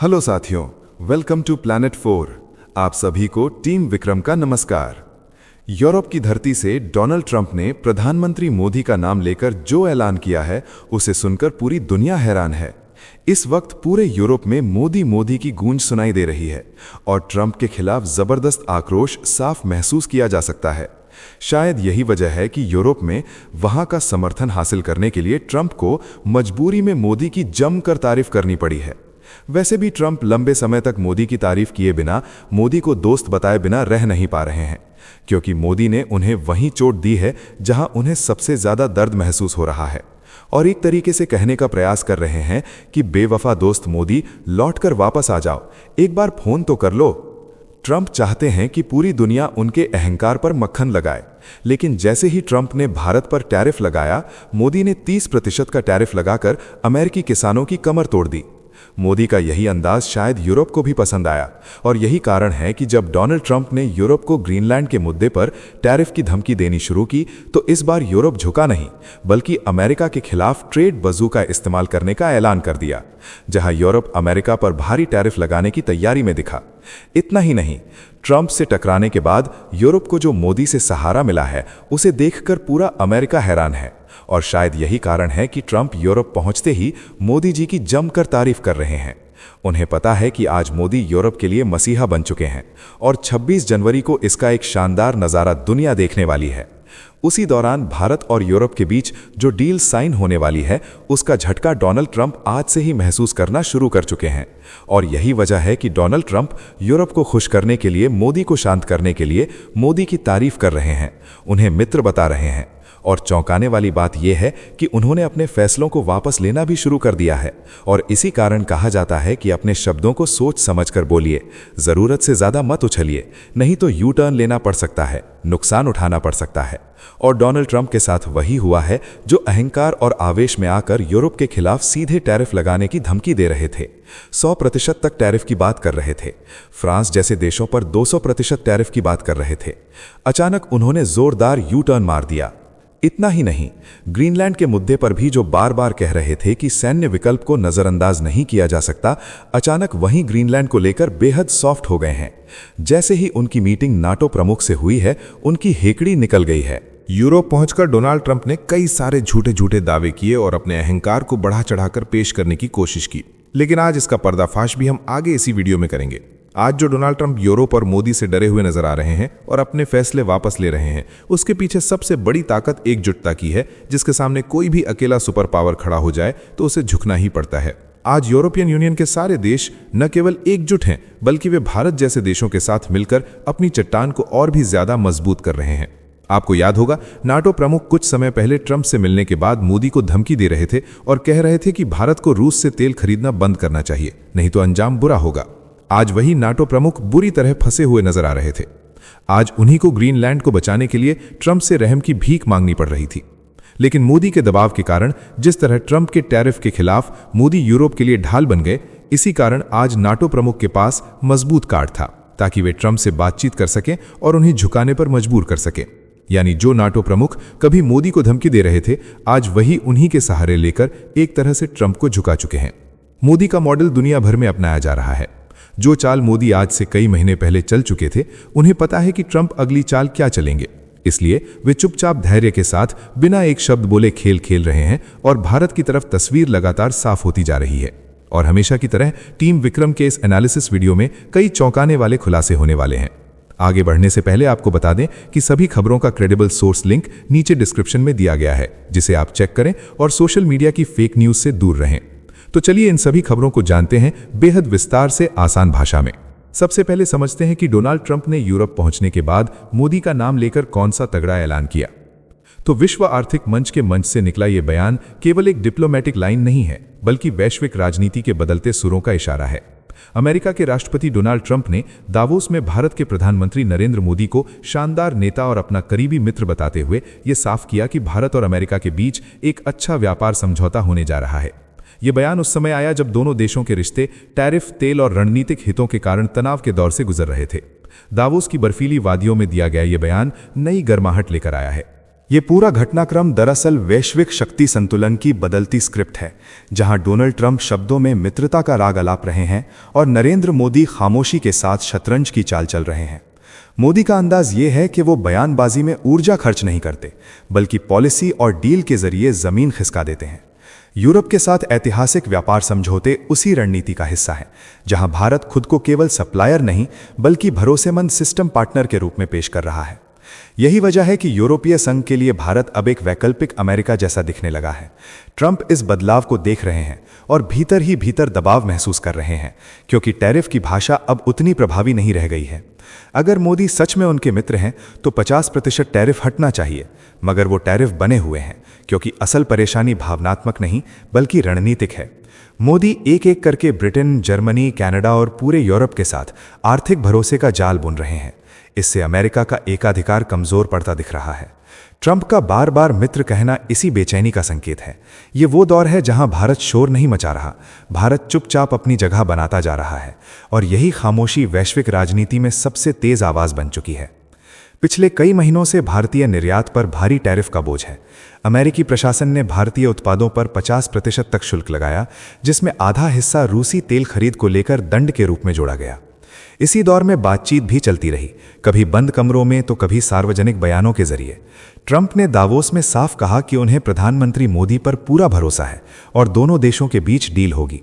Hello साथियों, welcome to planet 4। आप सभी को टीम विक्रम का नमस्कार। यूरोप की धरती से डोनाल्ड ट्रंप ने प्रधानमंत्री मोदी का नाम लेकर जो ऐलान किया है उसे सुनकर पूरी दुनिया हैरान है। इस वक्त पूरे यूरोप में मोदी मोदी की गूंज सुनाई दे रही है और ट्रंप के खिलाफ जबरदस्त आक्रोश साफ महसूस किया जा सकता है। शायद यही वजह है कि यूरोप में वहां का समर्थन हासिल करने के लिए ट्रंप को मजबूरी में मोदी की जमकर तारीफ करनी पड़ी है। वैसे भी ट्रंप लंबे समय तक मोदी की तारीफ किए बिना, मोदी को दोस्त बताए बिना रह नहीं पा रहे हैं, क्योंकि मोदी ने उन्हें वहीं चोट दी है जहां उन्हें सबसे ज्यादा दर्द महसूस हो रहा है। और एक तरीके से कहने का प्रयास कर रहे हैं कि बेवफा दोस्त मोदी, लौटकर वापस आ जाओ, एक बार फोन तो कर लो। ट्रंप चाहते हैं कि पूरी दुनिया उनके अहंकार पर मक्खन लगाए, लेकिन जैसे ही ट्रंप ने भारत पर टैरिफ लगाया, मोदी ने 30% का टैरिफ लगाकर अमेरिकी किसानों की कमर तोड़ दी। मोदी का यही अंदाज शायद यूरोप को भी पसंद आया, और यही कारण है कि जब डोनाल्ड ट्रंप ने यूरोप को ग्रीनलैंड के मुद्दे पर टैरिफ की धमकी देनी शुरू की, तो इस बार यूरोप झुका नहीं, बल्कि अमेरिका के खिलाफ ट्रेड बजूका इस्तेमाल करने का ऐलान कर दिया, जहां यूरोप अमेरिका पर भारी टैरिफ लगाने की तैयारी में दिखा। इतना ही नहीं, ट्रंप से टकराने के बाद यूरोप को जो मोदी से सहारा मिला है, उसे देखकर पूरा अमेरिका हैरान है। और शायद यही कारण है कि ट्रंप यूरोप पहुंचते ही मोदी जी की जमकर तारीफ कर रहे हैं। उन्हें पता है कि आज मोदी यूरोप के लिए मसीहा बन चुके हैं और 26 जनवरी को इसका एक शानदार नज़ारा दुनिया देखने वाली है। उसी दौरान भारत और यूरोप के बीच जो डील साइन होने वाली है, उसका झटका डोनाल्ड ट्रंप आज से ही महसूस करना शुरू कर चुके हैं। और यही वजह है कि डोनाल्ड ट्रंप यूरोप को खुश करने के लिए, मोदी को शांत करने के लिए मोदी की तारीफ कर रहे हैं, उन्हें मित्र बता रहे हैं। और चौंकाने वाली बात यह है कि उन्होंने अपने फैसलों को वापस लेना भी शुरू कर दिया है। और इसी कारण कहा जाता है कि अपने शब्दों को सोच समझकर बोलिए, जरूरत से ज्यादा मत उछलिए, नहीं तो यू टर्न लेना पड़ सकता है, नुकसान उठाना पड़ सकता है। और डोनाल्ड ट्रंप के साथ वही हुआ है, जो अहंकार और आवेश में आकर यूरोप के खिलाफ सीधे टैरिफ लगाने की धमकी दे रहे थे। 100% तक टैरिफ की बात कर रहे थे, फ्रांस जैसे देशों पर 200% टैरिफ की बात कर रहे थे। अचानक उन्होंने जोरदार यू टर्न मार दिया। इतना ही नहीं, ग्रीनलैंड के मुद्दे पर भी जो बार बार कह रहे थे कि सैन्य विकल्प को नजरअंदाज नहीं किया जा सकता, अचानक वहीं ग्रीनलैंड को लेकर बेहद सॉफ्ट हो गए हैं। जैसे ही उनकी मीटिंग नाटो प्रमुख से हुई है, उनकी हेकड़ी निकल गई है। यूरोप पहुंचकर डोनाल्ड ट्रंप ने कई सारे झूठे झूठे दावे किए और अपने अहंकार को बढ़ा चढ़ाकर पेश करने की कोशिश की, लेकिन आज इसका पर्दाफाश भी हम आगे इसी वीडियो में करेंगे। आज जो डोनाल्ड ट्रंप यूरोप और मोदी से डरे हुए नजर आ रहे हैं और अपने फैसले वापस ले रहे हैं, उसके पीछे सबसे बड़ी ताकत एकजुटता की है, जिसके सामने कोई भी अकेला सुपर पावर खड़ा हो जाए तो उसे झुकना ही पड़ता है। आज यूरोपियन यूनियन के सारे देश न केवल एकजुट हैं, बल्कि वे भारत जैसे देशों के साथ मिलकर अपनी चट्टान को और भी ज्यादा मजबूत कर रहे हैं। आपको याद होगा, नाटो प्रमुख कुछ समय पहले ट्रंप से मिलने के बाद मोदी को धमकी दे रहे थे और कह रहे थे कि भारत को रूस से तेल खरीदना बंद करना चाहिए, नहीं तो अंजाम बुरा होगा। आज वही नाटो प्रमुख बुरी तरह फंसे हुए नजर आ रहे थे। आज उन्हीं को ग्रीनलैंड को बचाने के लिए ट्रंप से रहम की भीख मांगनी पड़ रही थी। लेकिन मोदी के दबाव के कारण, जिस तरह ट्रंप के टैरिफ के खिलाफ मोदी यूरोप के लिए ढाल बन गए, इसी कारण आज नाटो प्रमुख के पास मजबूत कार्ड था, ताकि वे ट्रंप से बातचीत कर सकें और उन्हें झुकाने पर मजबूर कर सकें। यानी जो नाटो प्रमुख कभी मोदी को धमकी दे रहे थे, आज वही उन्हीं के सहारे लेकर एक तरह से ट्रंप को झुका चुके हैं। मोदी का मॉडल दुनिया भर में अपनाया जा रहा है। जो चाल मोदी आज से कई महीने पहले चल चुके थे, उन्हें पता है कि ट्रंप अगली चाल क्या चलेंगे। इसलिए वे चुपचाप धैर्य के साथ बिना एक शब्द बोले खेल खेल रहे हैं और भारत की तरफ तस्वीर लगातार साफ होती जा रही है। और हमेशा की तरह टीम विक्रम के इस एनालिसिस वीडियो में कई चौंकाने वाले खुलासे होने वाले हैं। आगे बढ़ने से पहले आपको बता दें कि सभी खबरों का क्रेडिबल सोर्स लिंक नीचे डिस्क्रिप्शन में दिया गया है, जिसे आप चेक करें और सोशल मीडिया की फेक न्यूज से दूर रहें। तो चलिए इन सभी खबरों को जानते हैं बेहद विस्तार से, आसान भाषा में। सबसे पहले समझते हैं कि डोनाल्ड ट्रंप ने यूरोप पहुंचने के बाद मोदी का नाम लेकर कौन सा तगड़ा ऐलान किया। तो विश्व आर्थिक मंच के मंच से निकला यह बयान केवल एक डिप्लोमेटिक लाइन नहीं है, बल्कि वैश्विक राजनीति के बदलते सुरों का इशारा है। अमेरिका के राष्ट्रपति डोनाल्ड ट्रंप ने दावोस में भारत के प्रधानमंत्री नरेंद्र मोदी को शानदार नेता और अपना करीबी मित्र बताते हुए यह साफ किया कि भारत और अमेरिका के बीच एक अच्छा व्यापार समझौता होने जा रहा है। यह बयान उस समय आया जब दोनों देशों के रिश्ते टैरिफ, तेल और रणनीतिक हितों के कारण तनाव के दौर से गुजर रहे थे। दावोस की बर्फीली वादियों में दिया गया यह बयान नई गर्माहट लेकर आया है। ये पूरा घटनाक्रम दरअसल वैश्विक शक्ति संतुलन की बदलती स्क्रिप्ट है, जहां डोनाल्ड ट्रंप शब्दों में मित्रता का राग अलाप रहे हैं और नरेंद्र मोदी खामोशी के साथ शतरंज की चाल चल रहे हैं। मोदी का अंदाज ये है कि वो बयानबाजी में ऊर्जा खर्च नहीं करते, बल्कि पॉलिसी और डील के जरिए जमीन खिसका देते हैं। यूरोप के साथ ऐतिहासिक व्यापार समझौते उसी रणनीति का हिस्सा हैं, जहां भारत खुद को केवल सप्लायर नहीं बल्कि भरोसेमंद सिस्टम पार्टनर के रूप में पेश कर रहा है। यही वजह है कि यूरोपीय संघ के लिए भारत अब एक वैकल्पिक अमेरिका जैसा दिखने लगा है। ट्रंप इस बदलाव को देख रहे हैं और भीतर ही भीतर दबाव महसूस कर रहे हैं, क्योंकि टैरिफ की भाषा अब उतनी प्रभावी नहीं रह गई है। अगर मोदी सच में उनके मित्र हैं तो 50% टैरिफ हटना चाहिए, मगर वो टैरिफ बने हुए हैं, क्योंकि असल परेशानी भावनात्मक नहीं बल्कि रणनीतिक है। मोदी एक एक करके ब्रिटेन, जर्मनी, कनाडा और पूरे यूरोप के साथ आर्थिक भरोसे का जाल बुन रहे हैं। इससे अमेरिका का एकाधिकार कमजोर पड़ता दिख रहा है। ट्रंप का बार बार मित्र कहना इसी बेचैनी का संकेत है। ये वो दौर है जहां भारत शोर नहीं मचा रहा, भारत चुपचाप अपनी जगह बनाता जा रहा है, और यही खामोशी वैश्विक राजनीति में सबसे तेज आवाज बन चुकी है। पिछले कई महीनों से भारतीय निर्यात पर भारी टैरिफ का बोझ है। अमेरिकी प्रशासन ने भारतीय उत्पादों पर 50% तक शुल्क लगाया, जिसमें आधा हिस्सा रूसी तेल खरीद को लेकर दंड के रूप में जोड़ा गया। इसी दौर में बातचीत भी चलती रही, कभी बंद कमरों में तो कभी सार्वजनिक बयानों के जरिए। ट्रंप ने दावोस में साफ कहा कि उन्हें प्रधानमंत्री मोदी पर पूरा भरोसा है और दोनों देशों के बीच डील होगी।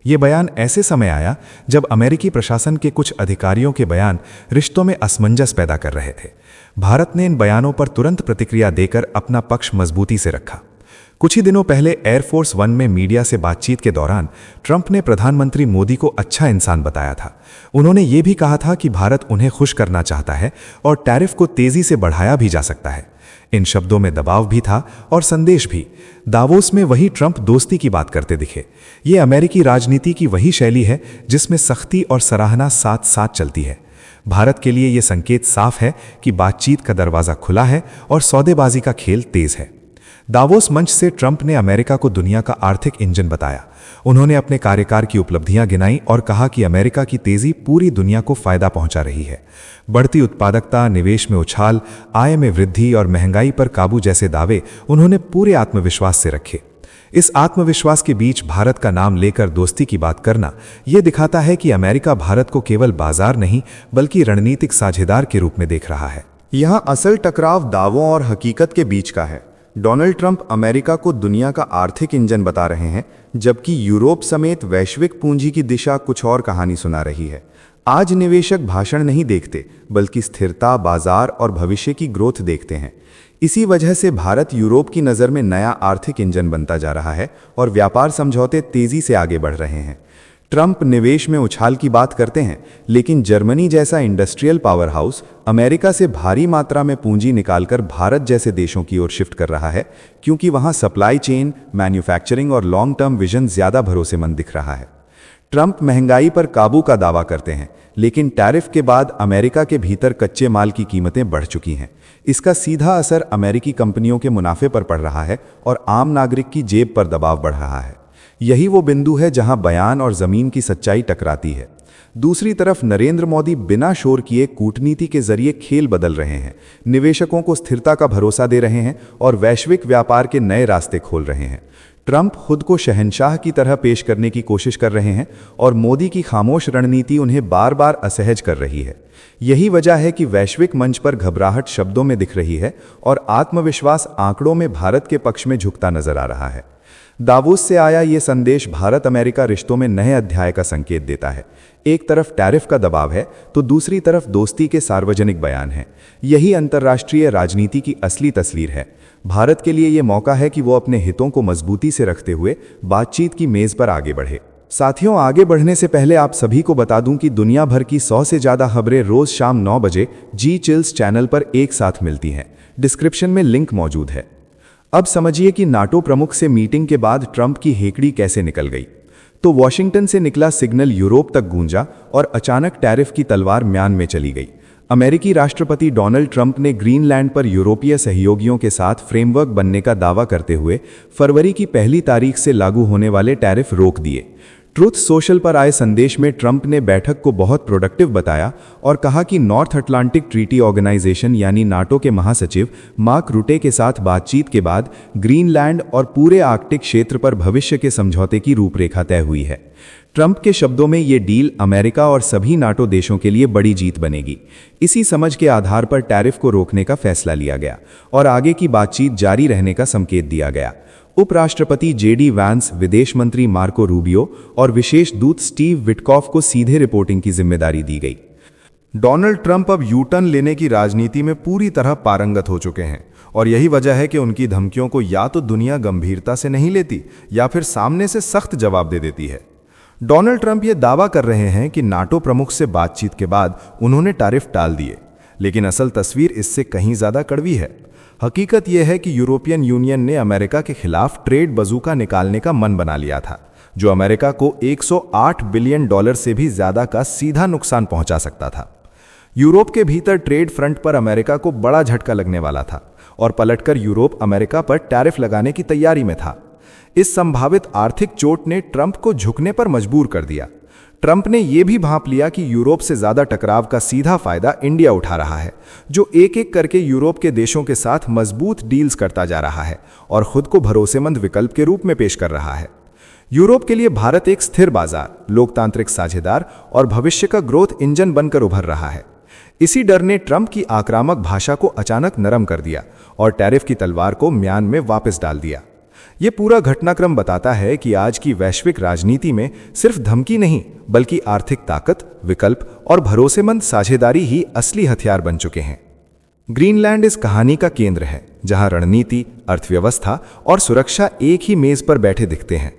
ये बयान ऐसे समय आया जब अमेरिकी प्रशासन के कुछ अधिकारियों के बयान रिश्तों में असमंजस पैदा कर रहे थे। भारत ने इन बयानों पर तुरंत प्रतिक्रिया देकर अपना पक्ष मजबूती से रखा। कुछ ही दिनों पहले एयरफोर्स वन में मीडिया से बातचीत के दौरान ट्रंप ने प्रधानमंत्री मोदी को अच्छा इंसान बताया था। उन्होंने ये भी कहा था कि भारत उन्हें खुश करना चाहता है और टैरिफ को तेजी से बढ़ाया भी जा सकता है। इन शब्दों में दबाव भी था और संदेश भी। दावोस में वही ट्रंप दोस्ती की बात करते दिखे। ये अमेरिकी राजनीति की वही शैली है जिसमें सख्ती और सराहना साथ साथ चलती है। भारत के लिए यह संकेत साफ है कि बातचीत का दरवाजा खुला है और सौदेबाजी का खेल तेज है। दावोस मंच से ट्रंप ने अमेरिका को दुनिया का आर्थिक इंजन बताया। उन्होंने अपने कार्यकाल की उपलब्धियां गिनाई और कहा कि अमेरिका की तेजी पूरी दुनिया को फायदा पहुंचा रही है। बढ़ती उत्पादकता, निवेश में उछाल, आय में वृद्धि और महंगाई पर काबू जैसे दावे उन्होंने पूरे आत्मविश्वास से रखे। इस आत्मविश्वास के बीच भारत का नाम लेकर दोस्ती की बात करना यह दिखाता है कि अमेरिका भारत को केवल बाजार नहीं बल्कि रणनीतिक साझेदार के रूप में देख रहा है। यहां असल टकराव दावों और हकीकत के बीच का है। डोनाल्ड ट्रंप अमेरिका को दुनिया का आर्थिक इंजन बता रहे हैं, जबकि यूरोप समेत वैश्विक पूंजी की दिशा कुछ और कहानी सुना रही है। आज निवेशक भाषण नहीं देखते बल्कि स्थिरता, बाजार और भविष्य की ग्रोथ देखते हैं। इसी वजह से भारत यूरोप की नज़र में नया आर्थिक इंजन बनता जा रहा है और व्यापार समझौते तेजी से आगे बढ़ रहे हैं। ट्रंप निवेश में उछाल की बात करते हैं, लेकिन जर्मनी जैसा इंडस्ट्रियल पावर हाउस अमेरिका से भारी मात्रा में पूंजी निकालकर भारत जैसे देशों की ओर शिफ्ट कर रहा है, क्योंकि वहां सप्लाई चेन, मैन्युफैक्चरिंग और लॉन्ग टर्म विजन ज्यादा भरोसेमंद दिख रहा है। ट्रंप महंगाई पर काबू का दावा करते हैं, लेकिन टैरिफ के बाद अमेरिका के भीतर कच्चे माल की कीमतें बढ़ चुकी हैं। इसका सीधा असर अमेरिकी कंपनियों के मुनाफे पर पड़ रहा है और आम नागरिक की जेब पर दबाव बढ़ रहा है। यही वो बिंदु है जहां बयान और जमीन की सच्चाई टकराती है। दूसरी तरफ नरेंद्र मोदी बिना शोर किए कूटनीति के जरिए खेल बदल रहे हैं, निवेशकों को स्थिरता का भरोसा दे रहे हैं और वैश्विक व्यापार के नए रास्ते खोल रहे हैं। ट्रंप खुद को शहंशाह की तरह पेश करने की कोशिश कर रहे हैं और मोदी की खामोश रणनीति उन्हें बार बार असहज कर रही है। यही वजह है कि वैश्विक मंच पर घबराहट शब्दों में दिख रही है और आत्मविश्वास आंकड़ों में भारत के पक्ष में झुकता नजर आ रहा है। दावोस से आया ये संदेश भारत अमेरिका रिश्तों में नए अध्याय का संकेत देता है। एक तरफ टैरिफ का दबाव है तो दूसरी तरफ दोस्ती के सार्वजनिक बयान हैं। यही अंतर्राष्ट्रीय राजनीति की असली तस्वीर है। भारत के लिए ये मौका है कि वो अपने हितों को मजबूती से रखते हुए बातचीत की मेज पर आगे बढ़े। साथियों, आगे बढ़ने से पहले आप सभी को बता दूं कि दुनिया भर की 100 से ज़्यादा खबरें रोज शाम 9 बजे जी चिल्स चैनल पर एक साथ मिलती हैं। डिस्क्रिप्शन में लिंक मौजूद है। अब समझिए कि नाटो प्रमुख से मीटिंग के बाद ट्रंप की हेकड़ी कैसे निकल गई। तो वॉशिंगटन से निकला सिग्नल यूरोप तक गूंजा और अचानक टैरिफ की तलवार म्यान में चली गई। अमेरिकी राष्ट्रपति डोनाल्ड ट्रंप ने ग्रीनलैंड पर यूरोपीय सहयोगियों के साथ फ्रेमवर्क बनने का दावा करते हुए फरवरी की 1 तारीख से लागू होने वाले टैरिफ रोक दिए। ट्रुथ सोशल पर आए संदेश में ट्रंप ने बैठक को बहुत प्रोडक्टिव बताया और कहा कि नॉर्थ अटलांटिक ट्रीटी ऑर्गेनाइजेशन यानी नाटो के महासचिव मार्क रुटे के साथ बातचीत के बाद ग्रीनलैंड और पूरे आर्कटिक क्षेत्र पर भविष्य के समझौते की रूपरेखा तय हुई है। ट्रंप के शब्दों में ये डील अमेरिका और सभी नाटो देशों के लिए बड़ी जीत बनेगी। इसी समझ के आधार पर टैरिफ को रोकने का फैसला लिया गया और आगे की बातचीत जारी रहने का संकेत दिया गया। उपराष्ट्रपति जेडी वांस, विदेश मंत्री मार्को रूबियो और विशेष दूत स्टीव विटकॉफ को सीधे रिपोर्टिंग की जिम्मेदारी दी गई। डोनाल्ड ट्रंप अब यू टर्न लेने की राजनीति में पूरी तरह पारंगत हो चुके हैं और यही वजह है कि उनकी धमकियों को या तो दुनिया गंभीरता से नहीं लेती या फिर सामने से सख्त जवाब दे देती है। डोनाल्ड ट्रंप ये दावा कर रहे हैं कि नाटो प्रमुख से बातचीत के बाद उन्होंने टैरिफ टाल दिए, लेकिन असल तस्वीर इससे कहीं ज्यादा कड़वी है। हकीकत यह है कि यूरोपियन यूनियन ने अमेरिका के खिलाफ ट्रेड बजूका निकालने का मन बना लिया था, जो अमेरिका को $108 बिलियन से भी ज्यादा का सीधा नुकसान पहुंचा सकता था। यूरोप के भीतर ट्रेड फ्रंट पर अमेरिका को बड़ा झटका लगने वाला था और पलटकर यूरोप अमेरिका पर टैरिफ लगाने की तैयारी में था। इस संभावित आर्थिक चोट ने ट्रंप को झुकने पर मजबूर कर दिया। ट्रंप ने यह भी भांप लिया कि यूरोप से ज्यादा टकराव का सीधा फायदा इंडिया उठा रहा है, जो एक एक करके यूरोप के देशों के साथ मजबूत डील्स करता जा रहा है और खुद को भरोसेमंद विकल्प के रूप में पेश कर रहा है। यूरोप के लिए भारत एक स्थिर बाजार, लोकतांत्रिक साझेदार और भविष्य का ग्रोथ इंजन बनकर उभर रहा है। इसी डर ने ट्रंप की आक्रामक भाषा को अचानक नरम कर दिया और टैरिफ की तलवार को म्यान में वापस डाल दिया। ये पूरा घटनाक्रम बताता है कि आज की वैश्विक राजनीति में सिर्फ धमकी नहीं, बल्कि आर्थिक ताकत, विकल्प और भरोसेमंद साझेदारी ही असली हथियार बन चुके हैं। ग्रीनलैंड इस कहानी का केंद्र है, जहां रणनीति, अर्थव्यवस्था और सुरक्षा एक ही मेज पर बैठे दिखते हैं।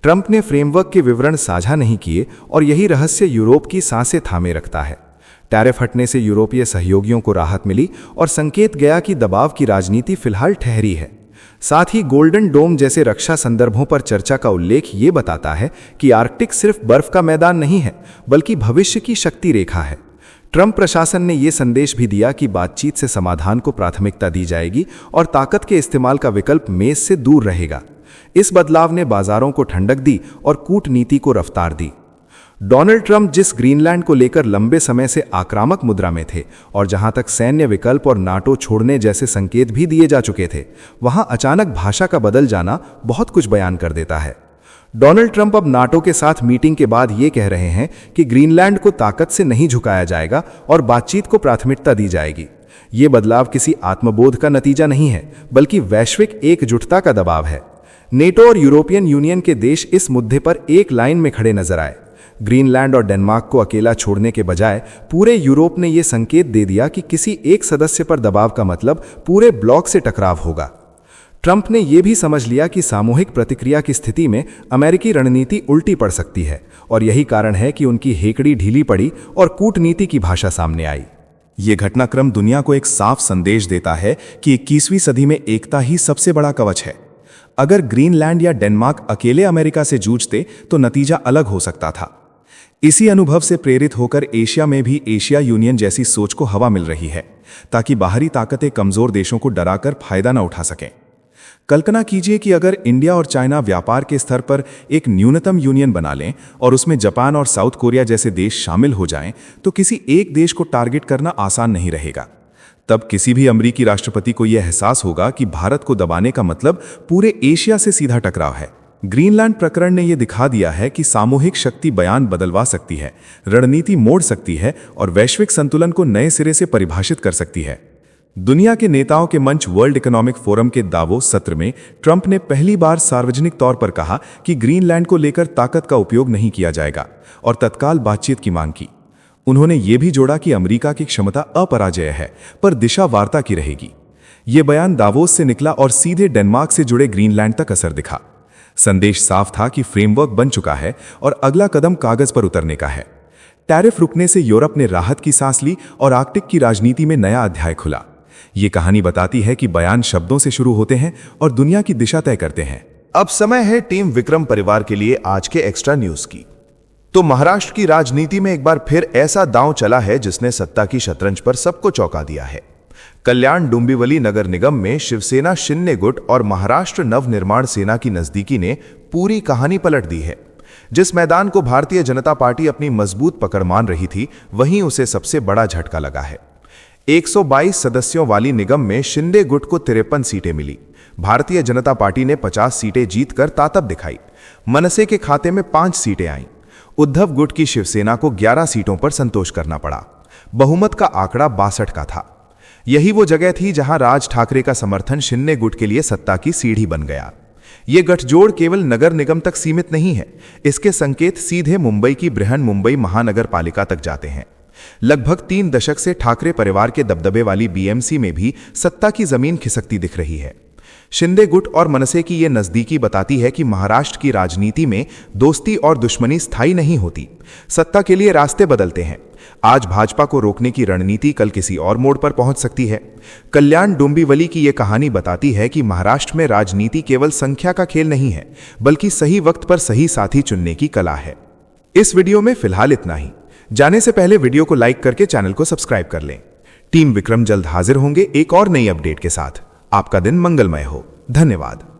ट्रंप ने फ्रेमवर्क के विवरण साझा नहीं किए और यही रहस्य यूरोप की सांसें थामे रखता है। टैरिफ हटने से यूरोपीय सहयोगियों को राहत मिली और संकेत गया कि दबाव की राजनीति फिलहाल ठहरी है। साथ ही गोल्डन डोम जैसे रक्षा संदर्भों पर चर्चा का उल्लेख ये बताता है कि आर्कटिक सिर्फ बर्फ का मैदान नहीं है, बल्कि भविष्य की शक्ति रेखा है। ट्रंप प्रशासन ने यह संदेश भी दिया कि बातचीत से समाधान को प्राथमिकता दी जाएगी और ताकत के इस्तेमाल का विकल्प मेज से दूर रहेगा। इस बदलाव ने बाजारों को ठंडक दी और कूटनीति को रफ्तार दी। डोनाल्ड ट्रंप जिस ग्रीनलैंड को लेकर लंबे समय से आक्रामक मुद्रा में थे और जहां तक सैन्य विकल्प और नाटो छोड़ने जैसे संकेत भी दिए जा चुके थे, वहां अचानक भाषा का बदल जाना बहुत कुछ बयान कर देता है। डोनाल्ड ट्रंप अब नाटो के साथ मीटिंग के बाद ये कह रहे हैं कि ग्रीनलैंड को ताकत से नहीं झुकाया जाएगा और बातचीत को प्राथमिकता दी जाएगी। ये बदलाव किसी आत्मबोध का नतीजा नहीं है, बल्कि वैश्विक एकजुटता का दबाव है। नेटो और यूरोपियन यूनियन के देश इस मुद्दे पर एक लाइन में खड़े नजर आए। ग्रीनलैंड और डेनमार्क को अकेला छोड़ने के बजाय पूरे यूरोप ने यह संकेत दे दिया कि किसी एक सदस्य पर दबाव का मतलब पूरे ब्लॉक से टकराव होगा। ट्रंप ने यह भी समझ लिया कि सामूहिक प्रतिक्रिया की स्थिति में अमेरिकी रणनीति उल्टी पड़ सकती है और यही कारण है कि उनकी हेकड़ी ढीली पड़ी और कूटनीति की भाषा सामने आई। ये घटनाक्रम दुनिया को एक साफ संदेश देता है कि 21वीं सदी में एकता ही सबसे बड़ा कवच है। अगर ग्रीनलैंड या डेनमार्क अकेले अमेरिका से जूझते तो नतीजा अलग हो सकता था। इसी अनुभव से प्रेरित होकर एशिया में भी एशिया यूनियन जैसी सोच को हवा मिल रही है, ताकि बाहरी ताकतें कमजोर देशों को डराकर फायदा न उठा सकें। कल्पना कीजिए कि अगर इंडिया और चाइना व्यापार के स्तर पर एक न्यूनतम यूनियन बना लें और उसमें जापान और साउथ कोरिया जैसे देश शामिल हो जाएं, तो किसी एक देश को टारगेट करना आसान नहीं रहेगा। तब किसी भी अमेरिकी राष्ट्रपति को यह एहसास होगा कि भारत को दबाने का मतलब पूरे एशिया से सीधा टकराव है। ग्रीनलैंड प्रकरण ने यह दिखा दिया है कि सामूहिक शक्ति बयान बदलवा सकती है, रणनीति मोड़ सकती है और वैश्विक संतुलन को नए सिरे से परिभाषित कर सकती है। दुनिया के नेताओं के मंच वर्ल्ड इकोनॉमिक फोरम के दावोस सत्र में ट्रंप ने पहली बार सार्वजनिक तौर पर कहा कि ग्रीनलैंड को लेकर ताकत का उपयोग नहीं किया जाएगा और तत्काल बातचीत की मांग की। उन्होंने ये भी जोड़ा कि अमेरिका की क्षमता अपराजय है, पर दिशा वार्ता की रहेगी। यह बयान दावोस से निकला और सीधे डेनमार्क से जुड़े ग्रीनलैंड तक असर दिखा। संदेश साफ था कि फ्रेमवर्क बन चुका है और अगला कदम कागज पर उतरने का है। टैरिफ रुकने से यूरोप ने राहत की सांस ली और आर्कटिक की राजनीति में नया अध्याय खुला। ये कहानी बताती है कि बयान शब्दों से शुरू होते हैं और दुनिया की दिशा तय करते हैं। अब समय है टीम विक्रम परिवार के लिए आज के एक्स्ट्रा न्यूज की। तो महाराष्ट्र की राजनीति में एक बार फिर ऐसा दांव चला है जिसने सत्ता की शतरंज पर सबको चौंका दिया है। कल्याण डोंबिवली नगर निगम में शिवसेना शिंदे गुट और महाराष्ट्र नवनिर्माण सेना की नजदीकी ने पूरी कहानी पलट दी है। जिस मैदान को भारतीय जनता पार्टी अपनी मजबूत पकड़ मान रही थी, वहीं उसे सबसे बड़ा झटका लगा है। 122 सदस्यों वाली निगम में शिंदे गुट को 53 सीटें मिली। भारतीय जनता पार्टी ने 50 सीटें जीतकर ताकत दिखाई। मनसे के खाते में 5 सीटें आईं। उद्धव गुट की शिवसेना को 11 सीटों पर संतोष करना पड़ा। बहुमत का आंकड़ा 62 का था। यही वो जगह थी जहां राज ठाकरे का समर्थन शिंदे गुट के लिए सत्ता की सीढ़ी बन गया। ये गठजोड़ केवल नगर निगम तक सीमित नहीं है, इसके संकेत सीधे मुंबई की बृहन मुंबई महानगर पालिका तक जाते हैं। लगभग 3 दशक से ठाकरे परिवार के दबदबे वाली बीएमसी में भी सत्ता की जमीन खिसकती दिख रही है। शिंदे गुट और मनसे की ये नजदीकी बताती है कि महाराष्ट्र की राजनीति में दोस्ती और दुश्मनी स्थायी नहीं होती, सत्ता के लिए रास्ते बदलते हैं। आज भाजपा को रोकने की रणनीति कल किसी और मोड़ पर पहुंच सकती है। कल्याण डोंबिवली की यह कहानी बताती है कि महाराष्ट्र में राजनीति केवल संख्या का खेल नहीं है, बल्कि सही वक्त पर सही साथी चुनने की कला है। इस वीडियो में फिलहाल इतना ही। जाने से पहले वीडियो को लाइक करके चैनल को सब्सक्राइब कर लें। टीम विक्रम जल्द हाजिर होंगे एक और नई अपडेट के साथ। आपका दिन मंगलमय हो। धन्यवाद।